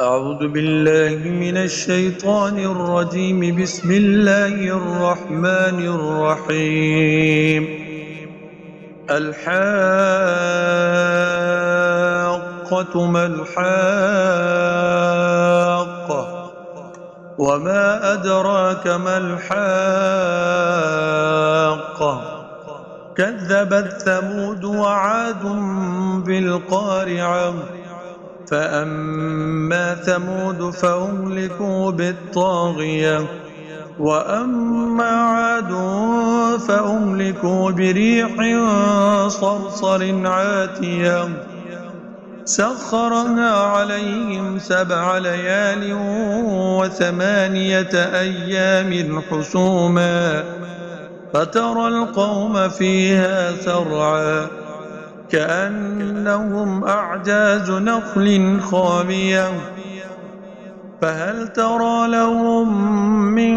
أعوذ بالله من الشيطان الرجيم. بسم الله الرحمن الرحيم. الحاقة ما الحاقة، وما أدراك ما الحاقة. كذبت ثمود وعاد بالقارعة. فأما ثمود فأهلكوا بالطاغية، وأما عاد فأهلكوا بريح صرصر عاتية سخرها عليهم 7 ليال و8 أيام حسوما، فترى القوم فيها سرعا كأنهم أعجاز نخل خاوية، فهل ترى لهم من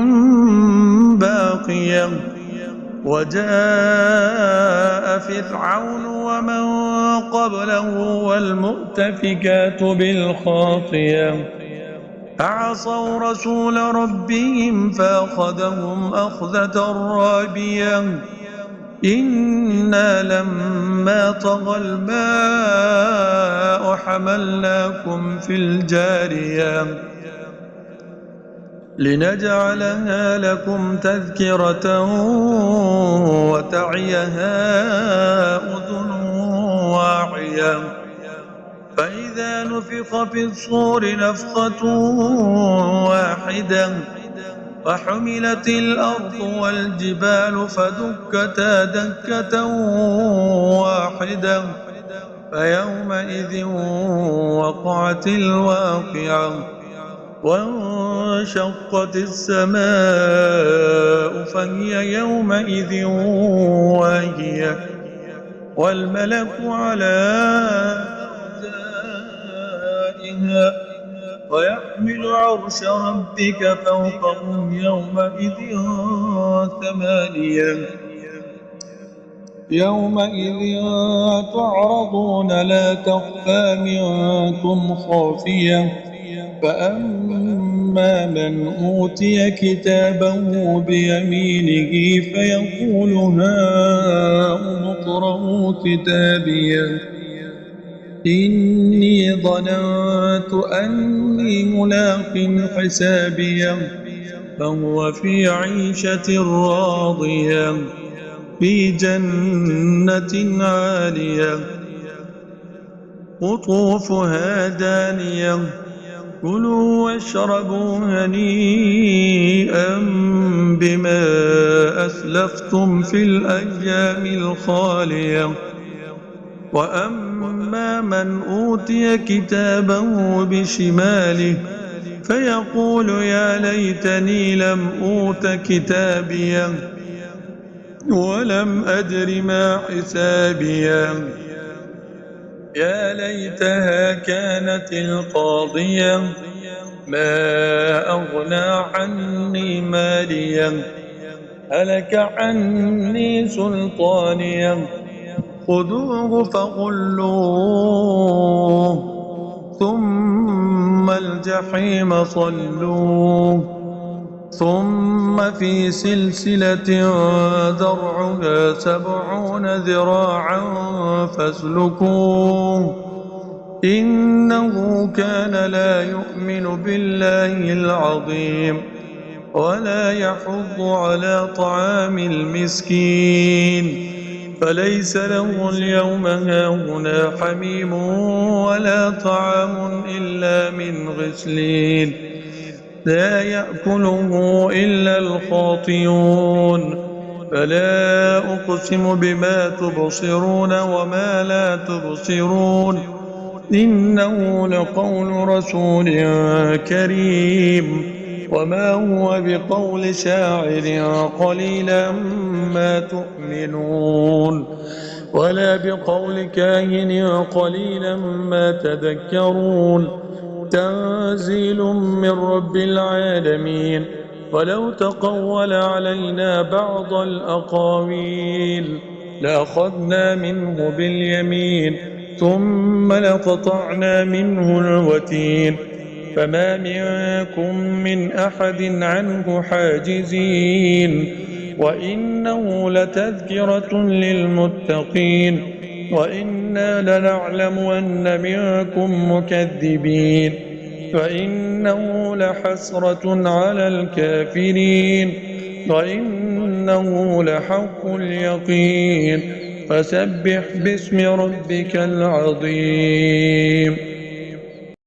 باقية. وجاء فرعون ومن قبله والمؤتفكات بالخاطية، فعصوا رسول ربهم فأخذهم أخذة رابية. إنا لما طغى الماء حملناكم في الجارية لنجعلها لكم تذكرة وتعيها أذن واعية. فإذا نفخ في الصور نفخة واحدة وحملت الأرض والجبال فدكتا دكة واحدة، فيومئذ وقعت الواقعة. وانشقت السماء فهي يومئذ واهية، والملك على أرجائها ويحمل عرش ربك فوقهم يومئذ 8. يومئذ تعرضون لا تخفى منكم خافية. فأما من أوتي كتابه بيمينه فيقول هاؤم اقرءوا كتابيه إني ظننت أني ملاق حسابيه. فهو في عيشة راضية في جنة عالية قطوفها دانية. كلوا واشربوا هنيئا بما أسلفتم في الأيام الخالية. وأما من أوتي كتابه بشماله فيقول يا ليتني لم أوت كتابيه ولم أدر ما حسابيه. يا ليتها كانت القاضية ما أغنى عني ماليه هلك عني سلطانيه. خذوه فغلوه ثم الجحيم صلوه ثم في سلسلة ذرعها 70 ذراعا فاسلكوه إنه كان لا يؤمن بالله العظيم ولا يحض على طعام المسكين. فليس له اليوم هاهنا حميم ولا طعام إلا من غسلين لا يأكله إلا الخاطئون. فلا أقسم بما تبصرون وما لا تبصرون إنه لقول رسول كريم وما هو بقول شاعر قليلا ما تؤمنون ولا بقول كاهن قليلا ما تذكرون. تنزيل من رب العالمين. ولو تقول علينا بعض الأقاويل لأخذنا منه باليمين ثم لقطعنا منه الوتين فما منكم من أحد عنه حاجزين وإنه لتذكرة للمتقين وإنا لنعلم أن منكم مكذبين فإنه لحسرة على الكافرين وإنه لحق اليقين فسبح باسم ربك العظيم